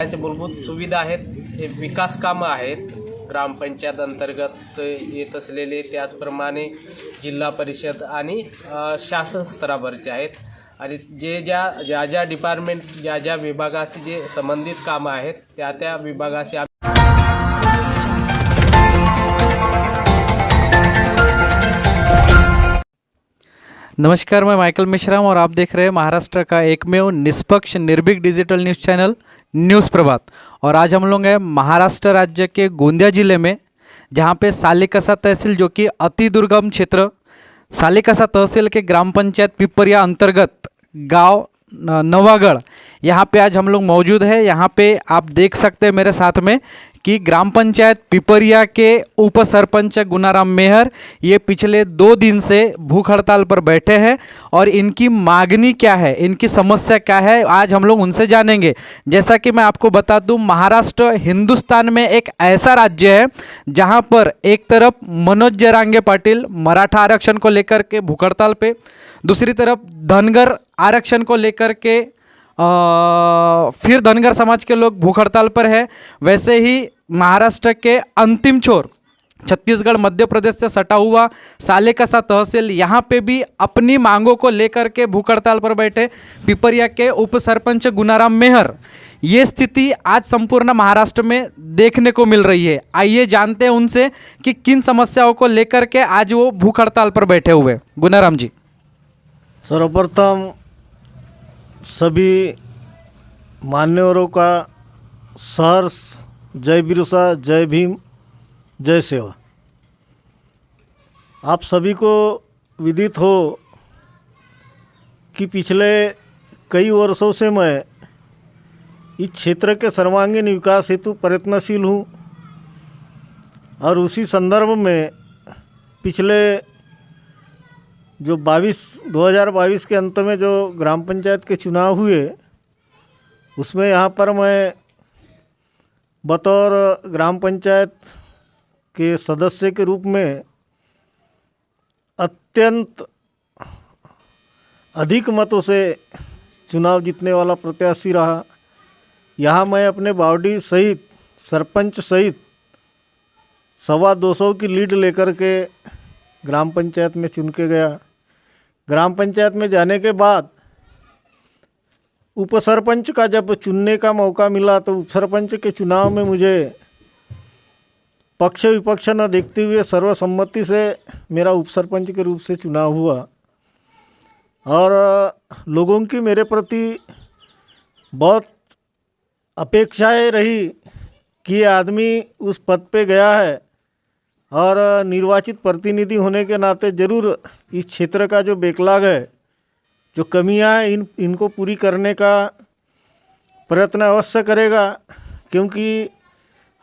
याचे मूलभूत सुविधा आहेत, हे विकास कामं आहेत ग्रामपंचायत अंतर्गत येत असलेले, त्याचप्रमाणे जिल्हा परिषद आणि शासन स्तरावरचे आहेत. आणि ज्या ज्या डिपार्टमेंट ज्या विभागाचे जे संबंधित कामं आहेत त्या विभागाचे नमस्कार, मैं माइकल मिश्राम और आप देख रहे हैं महाराष्ट्र का एकमेव निष्पक्ष निर्भीक डिजिटल न्यूज़ चैनल न्यूज़ प्रभात। और आज हम लोग हैं महाराष्ट्र राज्य के गोंदिया जिले में, जहां पे सालेकसा तहसील जो कि अति दुर्गम क्षेत्र सालेकसा तहसील के ग्राम पंचायत पिपरिया अंतर्गत गांव नवागढ़, यहाँ पे आज हम लोग मौजूद हैं। यहाँ पे आप देख सकते हैं मेरे साथ में कि ग्राम पंचायत पिपरिया के उप सरपंच गुनाराम मेहर ये पिछले 2 दिन से भूख हड़ताल पर बैठे हैं और इनकी मांगनी क्या है, इनकी समस्या क्या है, आज हम लोग उनसे जानेंगे। जैसा कि मैं आपको बता दूं, महाराष्ट्र हिंदुस्तान में एक ऐसा राज्य है जहां पर एक तरफ मनोज जरांगे पाटिल मराठा आरक्षण को लेकर के भूख हड़ताल पे, दूसरी तरफ धनगर आरक्षण को लेकर के फिर धनगर समाज के लोग भूख हड़ताल पर है। वैसे ही महाराष्ट्र के अंतिम छोर छत्तीसगढ़ मध्य प्रदेश से सटा हुआ सालेकसा तहसील, यहाँ पे भी अपनी मांगों को लेकर के भूख हड़ताल पर बैठे पिपरिया के उप सरपंच गुनाराम मेहर। ये स्थिति आज संपूर्ण महाराष्ट्र में देखने को मिल रही है। आइए जानते हैं उनसे कि किन समस्याओं को लेकर के आज वो भूख हड़ताल पर बैठे हुए। गुनाराम जी, सर्वप्रथम सभी मान्यवरों का सहर्ष जय बिरसा, जय भीम, जय सेवा। आप सभी को विदित हो कि पिछले कई वर्षों से मैं इस क्षेत्र के सर्वांगीण विकास हेतु प्रयत्नशील हूँ और उसी संदर्भ में पिछले जो 2022 के अंत में जो ग्राम पंचायत के चुनाव हुए, उसमें यहाँ पर मैं बतौर ग्राम पंचायत के सदस्य के रूप में अत्यंत अधिक मतों से चुनाव जीतने वाला प्रत्याशी रहा। यहाँ मैं अपने बावड़ी सहित सरपंच सहित 225 की लीड लेकर के ग्राम पंचायत में चुन के गया। ग्राम पंचायत में जाने के बाद उप सरपंच का जब चुनने का मौका मिला तो उप सरपंच के चुनाव में मुझे पक्ष विपक्ष न देखते हुए सर्वसम्मति से मेरा उप सरपंच के रूप से चुनाव हुआ। और लोगों की मेरे प्रति बहुत अपेक्षाएं रही कि ये आदमी उस पद पे गया है और निर्वाचित प्रतिनिधि होने के नाते ज़रूर इस क्षेत्र का जो बैकलॉग है, जो कमियां हैं, इनको पूरी करने का प्रयत्न अवश्य करेगा। क्योंकि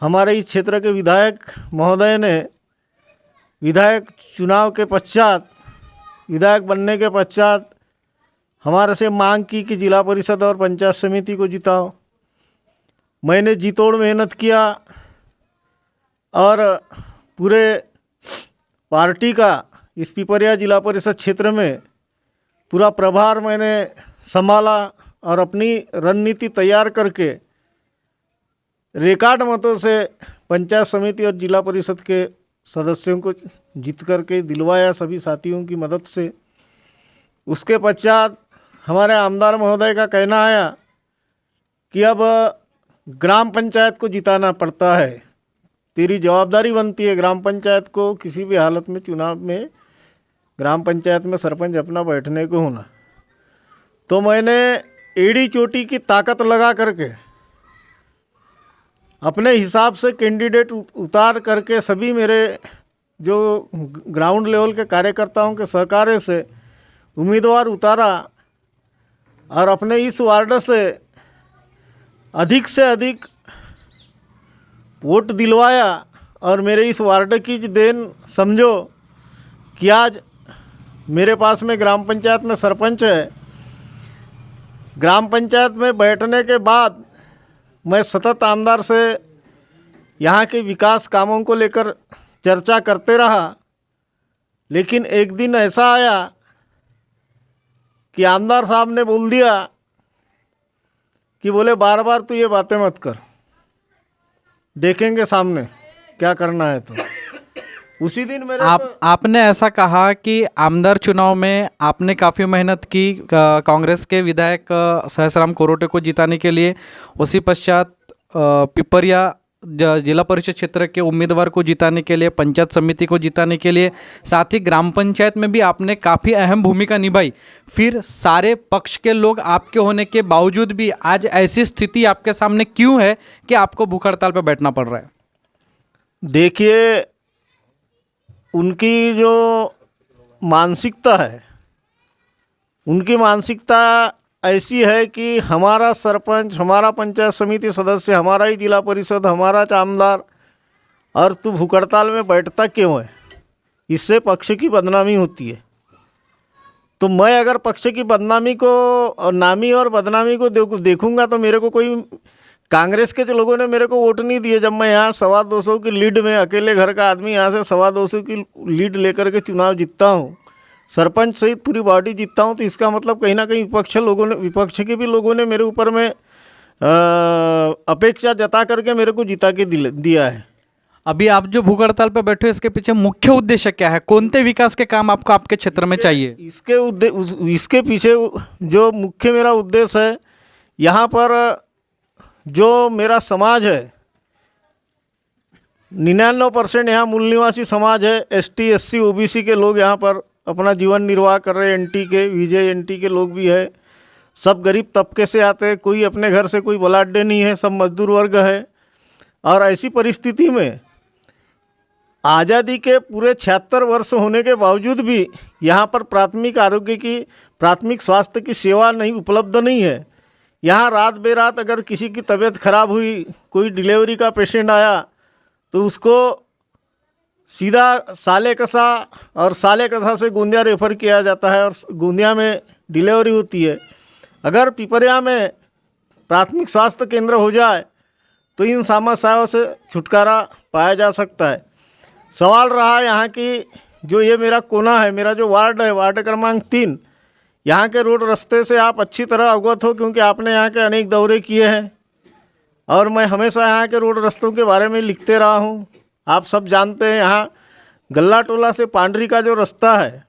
हमारे इस क्षेत्र के विधायक महोदय ने विधायक चुनाव के पश्चात, विधायक बनने के पश्चात हमारे से मांग की कि जिला परिषद और पंचायत समिति को जिताओ। मैंने जी तोड़ मेहनत किया और पूरे पार्टी का इस पिपरिया जिला परिषद क्षेत्र में पूरा प्रभार मैंने संभाला और अपनी रणनीति तैयार करके रिकॉर्ड मतों से पंचायत समिति और जिला परिषद के सदस्यों को जीत करके दिलवाया सभी साथियों की मदद से। उसके पश्चात हमारे आमदार महोदय का कहना आया कि अब ग्राम पंचायत को जिताना पड़ता है, तेरी जवाबदारी बनती है ग्राम पंचायत को किसी भी हालत में चुनाव में ग्राम पंचायत में सरपंच अपना बैठने को होना। तो मैंने एड़ी चोटी की ताकत लगा करके अपने हिसाब से कैंडिडेट उतार करके सभी मेरे जो ग्राउंड लेवल के कार्यकर्ताओं के सहकार्य से उम्मीदवार उतारा और अपने इस वार्ड से अधिक वोट दिलवाया। और मेरे इस वार्ड की देन समझो कि आज मेरे पास में ग्राम पंचायत में सरपंच है। ग्राम पंचायत में बैठने के बाद मैं सतत आमदार से यहाँ के विकास कामों को लेकर चर्चा करते रहा। लेकिन एक दिन ऐसा आया कि आमदार साहब ने बोल दिया कि बोले बार बार तू ये बातें मत कर, देखेंगे सामने क्या करना है। तो उसी दिन मेरे आपने ऐसा कहा कि आमदार चुनाव में आपने काफ़ी मेहनत की कांग्रेस के विधायक सहसराम कोरोटे को जिताने के लिए, उसी पश्चात पिपरिया जिला परिषद क्षेत्र के उम्मीदवार को जिताने के लिए, पंचायत समिति को जिताने के लिए, साथ ही ग्राम पंचायत में भी आपने काफ़ी अहम भूमिका निभाई। फिर सारे पक्ष के लोग आपके होने के बावजूद भी आज ऐसी स्थिति आपके सामने क्यों है कि आपको भूख हड़ताल पर बैठना पड़ रहा है? देखिए, उनकी जो मानसिकता है, उनकी मानसिकता ऐसी है कि हमारा सरपंच, हमारा पंचायत समिति सदस्य, हमारा ही जिला परिषद, हमारा आमदार, और तू भूख हड़ताल में बैठता क्यों है? इससे पक्ष की बदनामी होती है। तो मैं अगर पक्ष की बदनामी को और नामी और बदनामी को देखूंगा तो मेरे को कोई, कांग्रेस के जो लोगों ने मेरे को वोट नहीं दिए, जब मैं यहाँ 225 की लीड में, अकेले घर का आदमी यहाँ से 225 की लीड लेकर के चुनाव जीतता हूँ, सरपंच सहित पूरी बॉडी जीतता हूँ, तो इसका मतलब कहीं ना कहीं विपक्ष के भी लोगों ने मेरे ऊपर में अपेक्षा जता करके मेरे को जिता के दिया है। अभी आप जो भूख हड़ताल पर बैठे हो, इसके पीछे मुख्य उद्देश्य क्या है? कौनते विकास के काम आपको आपके क्षेत्र में चाहिए? इसके पीछे जो मुख्य मेरा उद्देश्य है, यहाँ पर जो मेरा समाज है, 99% यहाँ मूल निवासी समाज है, ST SC OBC के लोग यहाँ पर अपना जीवन निर्वाह कर रहे हैं, NT के, विजय NT के लोग भी है, सब गरीब तबके से आते हैं, कोई अपने घर से कोई बलाढ्य नहीं है, सब मजदूर वर्ग है। और ऐसी परिस्थिति में आज़ादी के पूरे 76 वर्ष होने के बावजूद भी यहाँ पर प्राथमिक आरोग्य की, प्राथमिक स्वास्थ्य की सेवा नहीं उपलब्ध नहीं है। यहाँ रात बेरात अगर किसी की तबीयत खराब हुई, कोई डिलीवरी का पेशेंट आया, तो उसको सीधा सालेकसा और सालेकसा से गोंदिया रेफ़र किया जाता है और गोंदिया में डिलीवरी होती है। अगर पिपरिया में प्राथमिक स्वास्थ्य केंद्र हो जाए तो इन समस्याओं से छुटकारा पाया जा सकता है। सवाल रहा यहाँ की, जो ये मेरा कोना है, मेरा जो वार्ड है, वार्ड क्रमांक 3, यहाँ के रोड रास्ते से आप अच्छी तरह अवगत हो, क्योंकि आपने यहाँ के अनेक दौरे किए हैं और मैं हमेशा यहाँ के रोड रास्तों के बारे में लिखते रहा हूँ। आप सब जानते हैं, यहाँ गल्ला टोला से पांडरी का जो रास्ता है,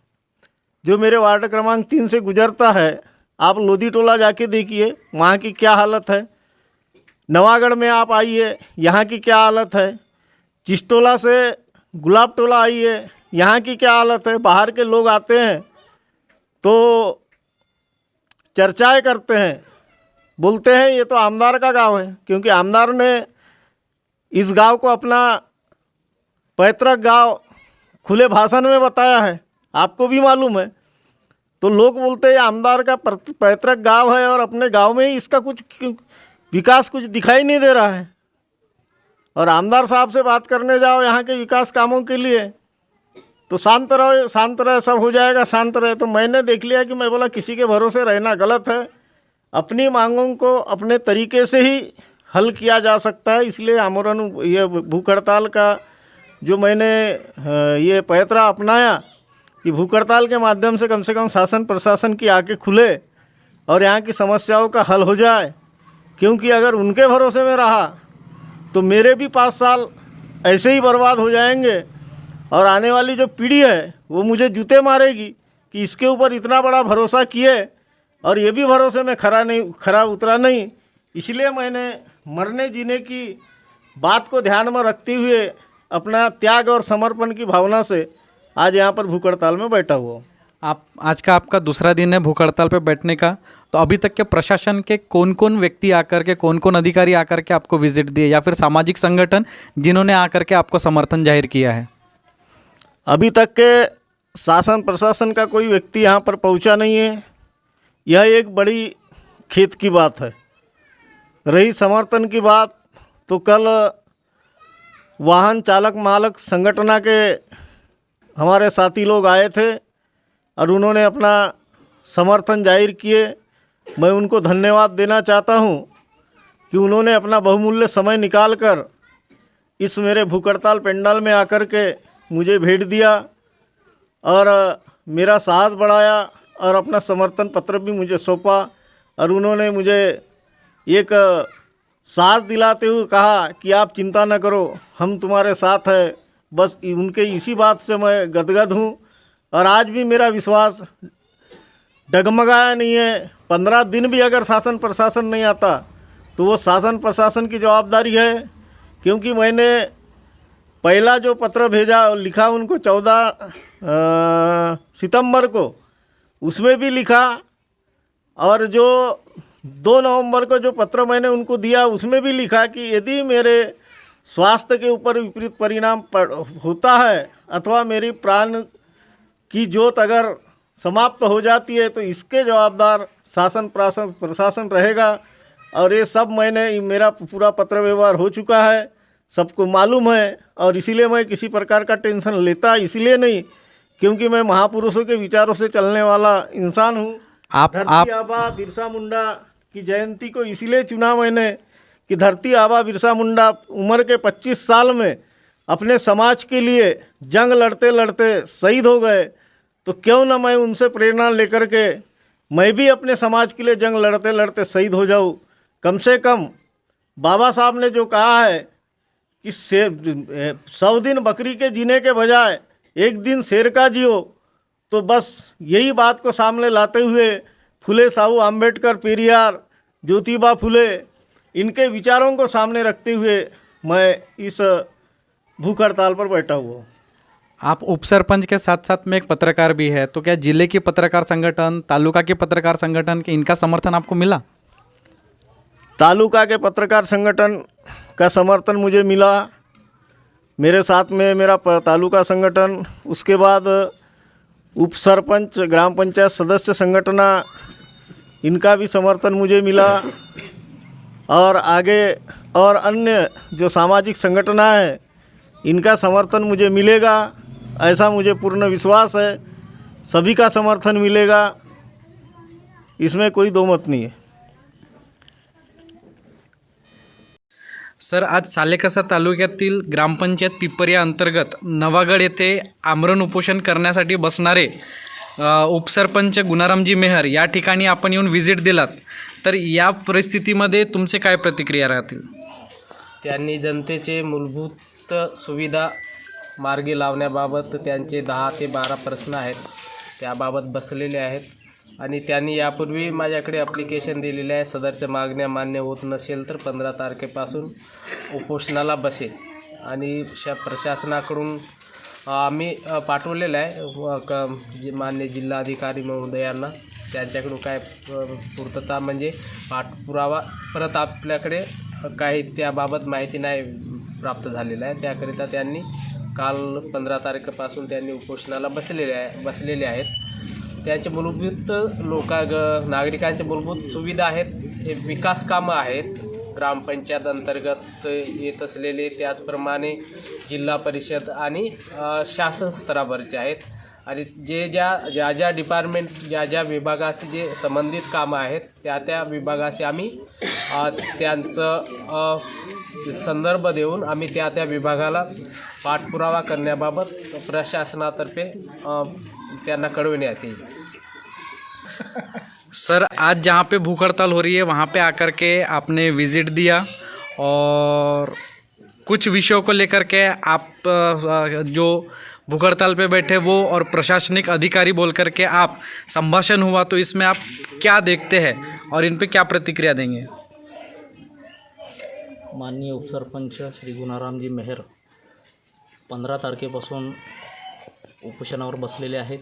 जो मेरे वार्ड क्रमांक 3 से गुजरता है, आप लोधी टोला जाके देखिए वहाँ की क्या हालत है। नवागढ़ में आप आइए, यहाँ की क्या हालत है। चिस्टोला से गुलाब टोला आइए, यहाँ की क्या हालत है। बाहर के लोग आते हैं तो चर्चाएं करते हैं, बोलते हैं ये तो आमदार का गांव है, क्योंकि आमदार ने इस गांव को अपना पैतृक गांव खुले भाषण में बताया है, आपको भी मालूम है। तो लोग बोलते हैं आमदार का पैतृक गांव है और अपने गांव में ही इसका कुछ विकास कुछ दिखाई नहीं दे रहा है। और आमदार साहब से बात करने जाओ यहाँ के विकास कामों के लिए तो शांत रहे, सब हो जाएगा, शांत रहे। तो मैंने देख लिया कि मैं बोला किसी के भरोसे रहना गलत है, अपनी मांगों को अपने तरीके से ही हल किया जा सकता है। इसलिए आमरण, ये भूख हड़ताल का जो मैंने ये पैतरा अपनाया कि भूख हड़ताल के माध्यम से कम शासन प्रशासन की आंखें खुले और यहाँ की समस्याओं का हल हो जाए। क्योंकि अगर उनके भरोसे में रहा तो मेरे भी 5 साल ऐसे ही बर्बाद हो जाएंगे और आने वाली जो पीढ़ी है वो मुझे जूते मारेगी कि इसके ऊपर इतना बड़ा भरोसा किए और ये भी भरोसे में खरा उतरा नहीं। इसलिए मैंने मरने जीने की बात को ध्यान में रखते हुए अपना त्याग और समर्पण की भावना से आज यहाँ पर भूख हड़ताल में बैठा हुआ हूँ। आप आज का आपका दूसरा दिन है भूख हड़ताल पर बैठने का, तो अभी तक के प्रशासन के कौन कौन व्यक्ति आकर के, कौन कौन अधिकारी आकर के आपको विजिट दिए, या फिर सामाजिक संगठन जिन्होंने आकर के आपको समर्थन जाहिर किया है? अभी तक के शासन प्रशासन का कोई व्यक्ति यहाँ पर पहुँचा नहीं है। यह एक बड़ी खेद की बात है। रही समर्थन की बात, तो कल वाहन चालक मालक संगठन के हमारे साथी लोग आए थे और उन्होंने अपना समर्थन जाहिर किए। मैं उनको धन्यवाद देना चाहता हूँ कि उन्होंने अपना बहुमूल्य समय निकालकर इस मेरे भूख हड़ताल पंडाल में आकर के मुझे भेंट दिया और मेरा साहस बढ़ाया और अपना समर्थन पत्र भी मुझे सौंपा और उन्होंने मुझे एक साथ दिलाते हुए कहा कि आप चिंता न करो, हम तुम्हारे साथ हैं। बस उनके इसी बात से मैं गदगद हूँ और आज भी मेरा विश्वास डगमगाया नहीं है। 15 दिन भी अगर शासन प्रशासन नहीं आता तो वो शासन प्रशासन की जवाबदारी है, क्योंकि मैंने पहला जो पत्र भेजा लिखा उनको 14 सितंबर को, उसमें भी लिखा, और जो 2 नवंबर को जो पत्र मैंने उनको दिया उसमें भी लिखा कि यदि मेरे स्वास्थ्य के ऊपर विपरीत परिणाम होता है अथवा मेरी प्राण की ज्योत अगर समाप्त हो जाती है तो इसके जवाबदार शासन प्रशासन रहेगा। और ये सब मेरा पूरा पत्र व्यवहार हो चुका है, सबको मालूम है। और इसीलिए मैं किसी प्रकार का टेंशन लेता इसलिए नहीं, क्योंकि मैं महापुरुषों के विचारों से चलने वाला इंसान हूँ। धरती आबा बिरसा मुंडा की जयंती को इसीलिए चुना मैंने कि धरती आबा बिरसा मुंडा उम्र के 25 साल में अपने समाज के लिए जंग लड़ते लड़ते शहीद हो गए, तो क्यों ना मैं उनसे प्रेरणा लेकर के मैं भी अपने समाज के लिए जंग लड़ते लड़ते शहीद हो जाऊँ। कम से कम बाबा साहब ने जो कहा है कि 100 दिन बकरी के जीने के बजाय एक दिन शेर का जियो, तो बस यही बात को सामने लाते हुए फुले साहू आम्बेडकर, पेरियार, ज्योतिबा फुले, इनके विचारों को सामने रखते हुए मैं इस भूख हड़ताल पर बैठा हुआ हूँ। आप उपसरपंच के साथ साथ में एक पत्रकार भी है, तो क्या जिले के पत्रकार संगठन, तालुका के पत्रकार संगठन के इनका समर्थन आपको मिला? तालुका के पत्रकार संगठन का समर्थन मुझे मिला, मेरे साथ में मेरा तालुका संगठन, उसके बाद उप सरपंच, ग्राम पंचायत सदस्य संगठना, इनका भी समर्थन मुझे मिला, और आगे और अन्य जो सामाजिक संगठना है इनका समर्थन मुझे मिलेगा, ऐसा मुझे पूर्ण विश्वास है। सभी का समर्थन मिलेगा, इसमें कोई दो मत नहीं है। सर, आज सालेकसा तालुक्यातील ग्रामपंचायत पिपरिया अंतर्गत नवागड येथे आमरण उपोषण करण्यासाठी बसणारे उपसरपंच गुणारामजी मेहर या ठिकाणी आपण येऊन व्हिजिट दिलात, तर या परिस्थितीमध्ये तुमचे काय प्रतिक्रिया राहतील? त्यांनी जनतेचे मूलभूत सुविधा मार्गी लावण्याबाबत त्यांचे 10 ते 12 प्रश्न आहेत, त्याबाबत बसलेले आहेत आणि त्यांनी यापूर्वी माझ्याकडे ॲप्लिकेशन दिलेले आहे। सदरच्या मागण्या मान्य होत नसेल तर 15 तारखेपासून उपोषणाला बसेल आणि प्रशासनाकडून आम्ही पाठवलेलं आहे मान्य जिल्हाधिकारी महोदयांना, त्यांच्याकडून काय पूर्तता म्हणजे पाठपुरावा परत आपल्याकडे काही त्याबाबत माहिती नाही प्राप्त झालेलं आहे। त्याकरिता त्यांनी काल 15 तारखेपासून त्यांनी उपोषणाला बसलेले आहेत। त्यांचे मूलभूत नागरिकांचे मूलभूत सुविधा आहेत, हे विकास कामं आहेत, ग्रामपंचायत अंतर्गत येत असलेले, त्याचप्रमाणे जिल्हा परिषद आणि शासन स्तरावरचे आहेत। आणि ज्या डिपार्टमेंट ज्या विभागाचे जे संबंधित कामं आहेत त्या विभागाचे आम्ही त्यांचं संदर्भ देऊन आम्ही त्या विभागाला पाठपुरावा करण्याबाबत प्रशासनातर्फे त्यांना कळविण्यात येईल। सर, आज जहाँ पे भूख हड़ताल हो रही है वहाँ पे आकर के आपने विजिट दिया और कुछ विषयों को लेकर के आप जो भूख हड़ताल पे बैठे वो और प्रशासनिक अधिकारी बोल करके आप संभाषण हुआ, तो इसमें आप क्या देखते हैं और इन पे क्या प्रतिक्रिया देंगे? माननीय उपसरपंच श्री गुणारामजी मेहर 15 तारखेपासून उपोषणावर बसलेले आहेत।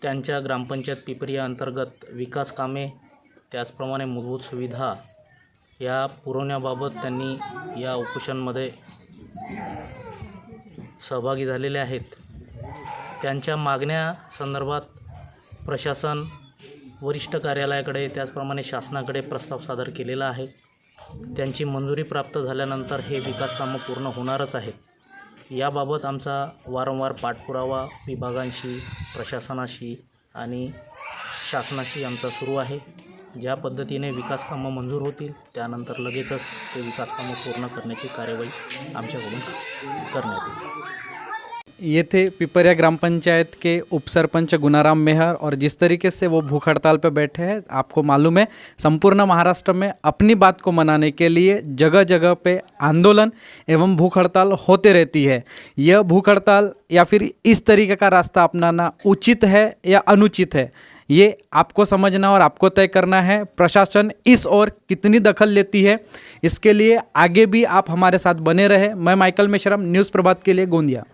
त्यांच्या ग्रामपंचायत पिपरिया अंतर्गत विकास कामे, त्याचप्रमाणे मूलभूत सुविधा या पुरवण्याबाबत त्यांनी या उपोषणामध्ये सहभागी झालेले आहेत। त्यांच्या मागण्या संदर्भात प्रशासन वरिष्ठ कार्यालयाकडे त्याचप्रमाणे शासनाकडे प्रस्ताव सादर केलेला आहे। त्यांची मंजुरी प्राप्त झाल्यानंतर हे विकास कामं पूर्ण होणारच आहेत। याबाबत आमचा वारंवार पाठपुरावा विभागांशी, प्रशासनाशी आणि शासनाशी आमचा सुरू आहे। ज्या पद्धतीने विकास कामं मंजूर होतील त्यानंतर लगेचच ते विकास कामं पूर्ण करण्याची कार्यवाही आमच्याकडून करण्यात येईल। ये थे पिपरिया ग्राम पंचायत के उपसरपंच गुनाराम मेहर, और जिस तरीके से वो भूख हड़ताल पर बैठे हैं, आपको मालूम है संपूर्ण महाराष्ट्र में अपनी बात को मनाने के लिए जगह जगह पे आंदोलन एवं भूख हड़ताल होते रहती है। यह भूख हड़ताल या फिर इस तरीके का रास्ता अपनाना उचित है या अनुचित है, ये आपको समझना और आपको तय करना है। प्रशासन इस ओर कितनी दखल लेती है, इसके लिए आगे भी आप हमारे साथ बने रहे। मैं माइकल मेश्राम, न्यूज़ प्रभात के लिए गोंदिया।